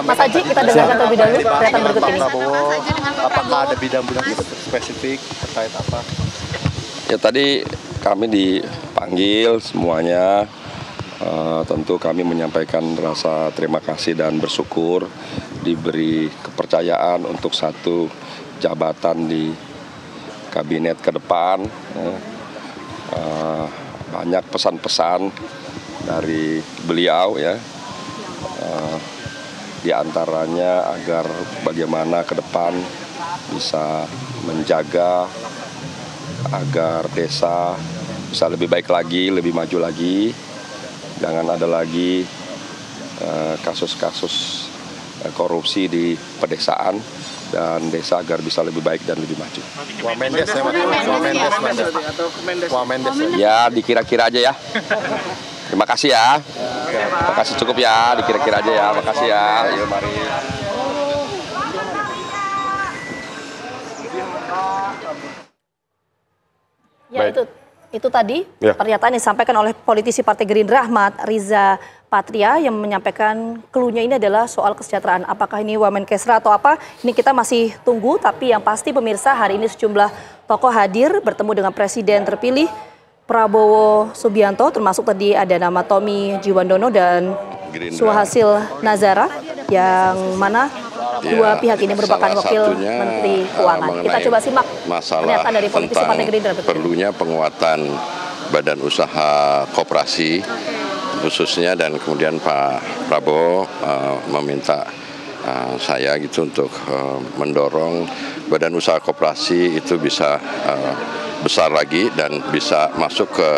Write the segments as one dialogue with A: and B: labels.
A: Mas Haji, kita dengarkan terlebih dahulu pernyataan berikut ini.
B: Prabowo, apakah ada bidang-bidang spesifik terkait apa?
C: Ya tadi kami dipanggil semuanya, tentu kami menyampaikan rasa terima kasih dan bersyukur diberi kepercayaan untuk satu jabatan di kabinet ke depan. Banyak pesan-pesan dari beliau ya. Di antaranya agar bagaimana ke depan bisa menjaga agar desa bisa lebih baik lagi, lebih maju lagi. Jangan ada lagi kasus-kasus korupsi di pedesaan dan desa agar bisa lebih baik dan lebih maju.
B: Wamendes ya?
C: Ya, dikira-kira aja ya. Terima kasih ya. Terima kasih cukup ya, dikira-kira aja ya. Makasih ya. Ayo mari.
A: Ya, itu tadi pernyataan yang disampaikan oleh politisi Partai Gerindra Ahmad Riza Patria yang menyampaikan keluhnya ini adalah soal kesejahteraan. Apakah ini Wamenkesra atau apa? Ini kita masih tunggu, tapi yang pasti pemirsa hari ini sejumlah tokoh hadir bertemu dengan Presiden terpilih Prabowo Subianto, termasuk tadi ada nama Tommy Jiwandono dan Suhasil Nazara, yang mana dua pihak ini merupakan wakil Menteri Keuangan. Kita coba simak pernyataan dari politisi Partai Gerindra.
D: Perlunya penguatan badan usaha koperasi khususnya, dan kemudian Pak Prabowo meminta saya gitu untuk mendorong badan usaha koperasi itu bisa besar lagi dan bisa masuk ke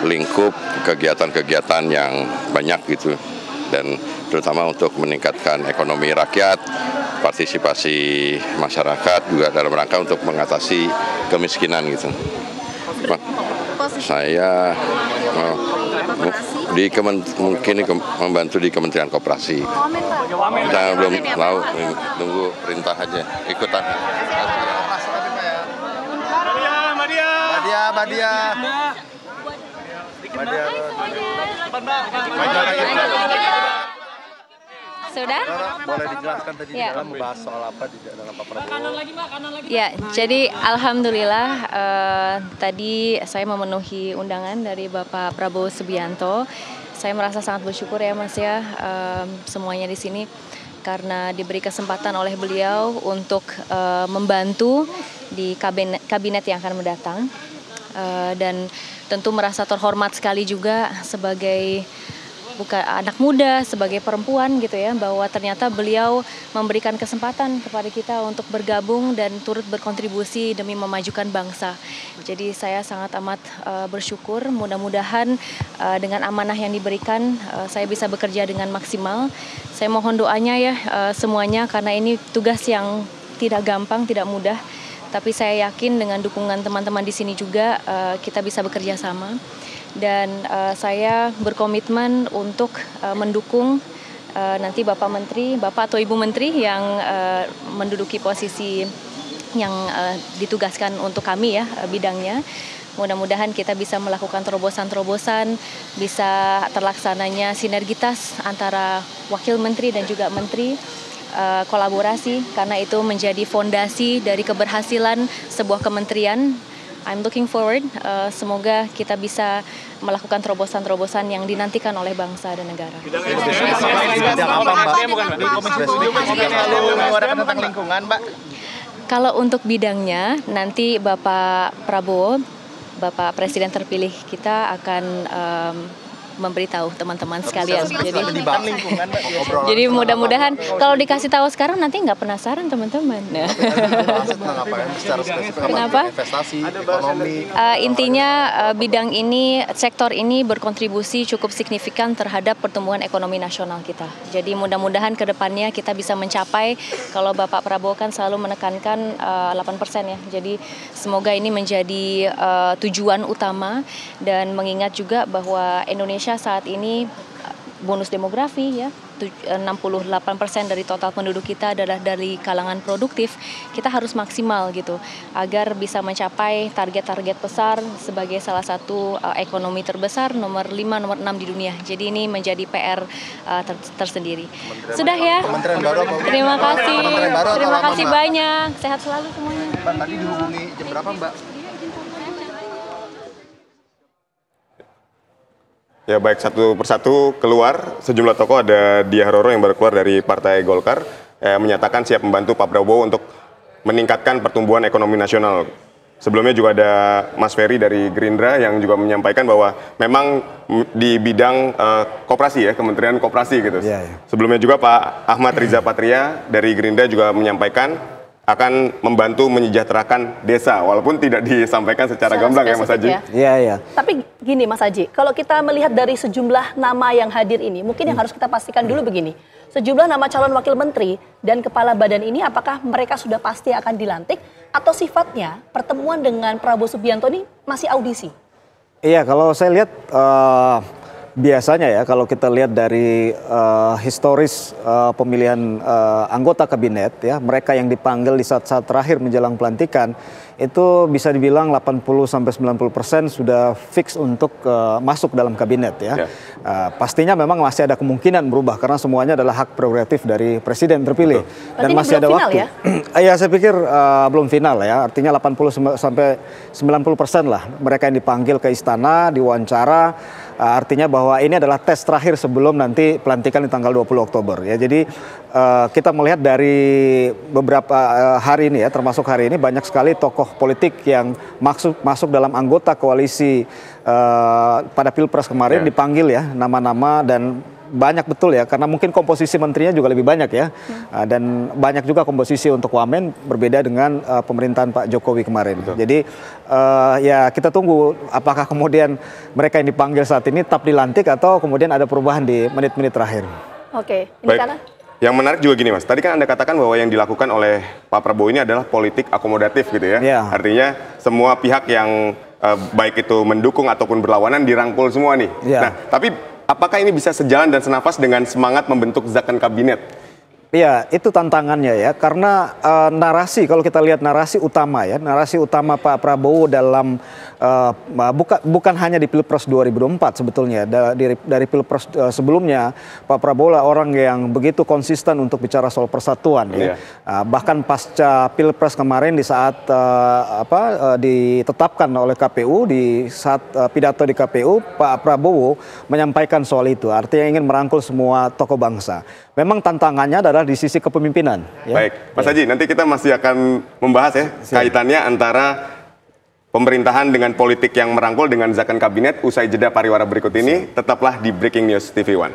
D: lingkup kegiatan-kegiatan yang banyak gitu, dan terutama untuk meningkatkan ekonomi rakyat, partisipasi masyarakat juga dalam rangka untuk mengatasi kemiskinan gitu. Saya mungkin membantu di Kementerian Koperasi. Saya belum tahu, tunggu perintah aja, ikutan.
E: Sudah?
B: Boleh dijelaskan tadi di dalam membahas soal apa di dalam Pak Prabowo?
E: Ya, jadi alhamdulillah tadi saya memenuhi undangan dari Bapak Prabowo Subianto. Saya merasa sangat bersyukur ya Mas ya, semuanya di sini karena diberi kesempatan oleh beliau untuk membantu di kabinet yang akan mendatang. Dan tentu merasa terhormat sekali juga sebagai bukan anak muda, sebagai perempuan gitu ya, bahwa ternyata beliau memberikan kesempatan kepada kita untuk bergabung dan turut berkontribusi demi memajukan bangsa. Jadi saya sangat amat bersyukur, mudah-mudahan dengan amanah yang diberikan saya bisa bekerja dengan maksimal. Saya mohon doanya ya semuanya, karena ini tugas yang tidak gampang, tidak mudah. Tapi saya yakin dengan dukungan teman-teman di sini juga kita bisa bekerja sama. Dan saya berkomitmen untuk mendukung nanti Bapak Menteri, Bapak atau Ibu Menteri yang menduduki posisi yang ditugaskan untuk kami ya bidangnya. Mudah-mudahan kita bisa melakukan terobosan-terobosan, bisa terlaksananya sinergitas antara Wakil Menteri dan juga Menteri, kolaborasi, karena itu menjadi fondasi dari keberhasilan sebuah kementerian. I'm looking forward, semoga kita bisa melakukan terobosan-terobosan yang dinantikan oleh bangsa dan negara. Kalau untuk bidangnya, nanti Bapak Prabowo, Bapak Presiden terpilih kita akan memberitahu teman-teman sekalian. Jadi mudah-mudahan kalau dikasih tahu sekarang nanti nggak penasaran teman-teman. Kenapa?
B: Investasi, ekonomi.
E: Intinya bidang ini, sektor ini berkontribusi cukup signifikan terhadap pertumbuhan ekonomi nasional kita. Jadi mudah-mudahan ke depannya kita bisa mencapai, kalau Bapak Prabowo kan selalu menekankan 8% ya. Jadi semoga ini menjadi tujuan utama, dan mengingat juga bahwa Indonesia saat ini bonus demografi ya, 68% dari total penduduk kita adalah dari kalangan produktif, kita harus maksimal gitu agar bisa mencapai target-target besar sebagai salah satu ekonomi terbesar nomor 5, nomor 6 di dunia. Jadi ini menjadi PR tersendiri. Sudah ya? Terima kasih. Terima kasih banyak. Sehat selalu semuanya.
B: Tadi dihubungi jam berapa, Mbak?
F: Ya baik, satu persatu keluar sejumlah tokoh. Ada Diah Roro yang baru keluar dari Partai Golkar, menyatakan siap membantu Pak Prabowo untuk meningkatkan pertumbuhan ekonomi nasional. Sebelumnya juga ada Mas Ferry dari Gerindra yang juga menyampaikan bahwa memang di bidang koperasi ya, Kementerian Koperasi gitu. Sebelumnya juga Pak Ahmad Riza Patria dari Gerindra juga menyampaikan akan membantu menyejahterakan desa, walaupun tidak disampaikan secara gamblang ya Mas Haji.
A: Iya. Tapi gini Mas Haji, kalau kita melihat dari sejumlah nama yang hadir ini, mungkin yang harus kita pastikan dulu begini. Sejumlah nama calon wakil menteri dan kepala badan ini apakah mereka sudah pasti akan dilantik atau sifatnya pertemuan dengan Prabowo Subianto ini masih audisi?
G: Iya, kalau saya lihat biasanya ya, kalau kita lihat dari historis pemilihan anggota kabinet ya, mereka yang dipanggil di saat-saat terakhir menjelang pelantikan itu bisa dibilang 80-90% sudah fix untuk masuk dalam kabinet ya. Pastinya memang masih ada kemungkinan berubah karena semuanya adalah hak prerogatif dari presiden terpilih. Dan masih ada waktu. Ya? Ya saya pikir belum final ya, artinya 80-90% lah mereka yang dipanggil ke istana, diwawancara. Artinya bahwa ini adalah tes terakhir sebelum nanti pelantikan di tanggal 20 Oktober ya. Jadi kita melihat dari beberapa hari ini ya, termasuk hari ini banyak sekali tokoh politik yang masuk dalam anggota koalisi pada Pilpres kemarin dipanggil ya nama-nama, dan banyak betul ya, karena mungkin komposisi menterinya juga lebih banyak ya, dan banyak juga komposisi untuk wamen berbeda dengan pemerintahan Pak Jokowi kemarin. Jadi ya kita tunggu apakah kemudian mereka yang dipanggil saat ini tetap dilantik atau kemudian ada perubahan di menit-menit terakhir.
A: Oke, ini karena
F: yang menarik juga gini Mas, tadi kan Anda katakan bahwa yang dilakukan oleh Pak Prabowo ini adalah politik akomodatif gitu ya. Artinya semua pihak yang baik itu mendukung ataupun berlawanan dirangkul semua nih. Nah, tapi apakah ini bisa sejalan dan senafas dengan semangat membentuk zakon kabinet?
G: Iya, itu tantangannya ya, karena narasi, kalau kita lihat narasi utama ya, narasi utama Pak Prabowo dalam bukan hanya di Pilpres 2004 sebetulnya, dari Pilpres sebelumnya Pak Prabowo lah orang yang begitu konsisten untuk bicara soal persatuan ya. Bahkan pasca Pilpres kemarin di saat ditetapkan oleh KPU, di saat pidato di KPU, Pak Prabowo menyampaikan soal itu, artinya ingin merangkul semua tokoh bangsa. Memang tantangannya adalah di sisi kepemimpinan. Ya.
F: Baik, Mas Haji, nanti kita masih akan membahas ya kaitannya antara pemerintahan dengan politik yang merangkul dengan zakon kabinet usai jeda pariwara berikut ini. Tetaplah di Breaking News TV One.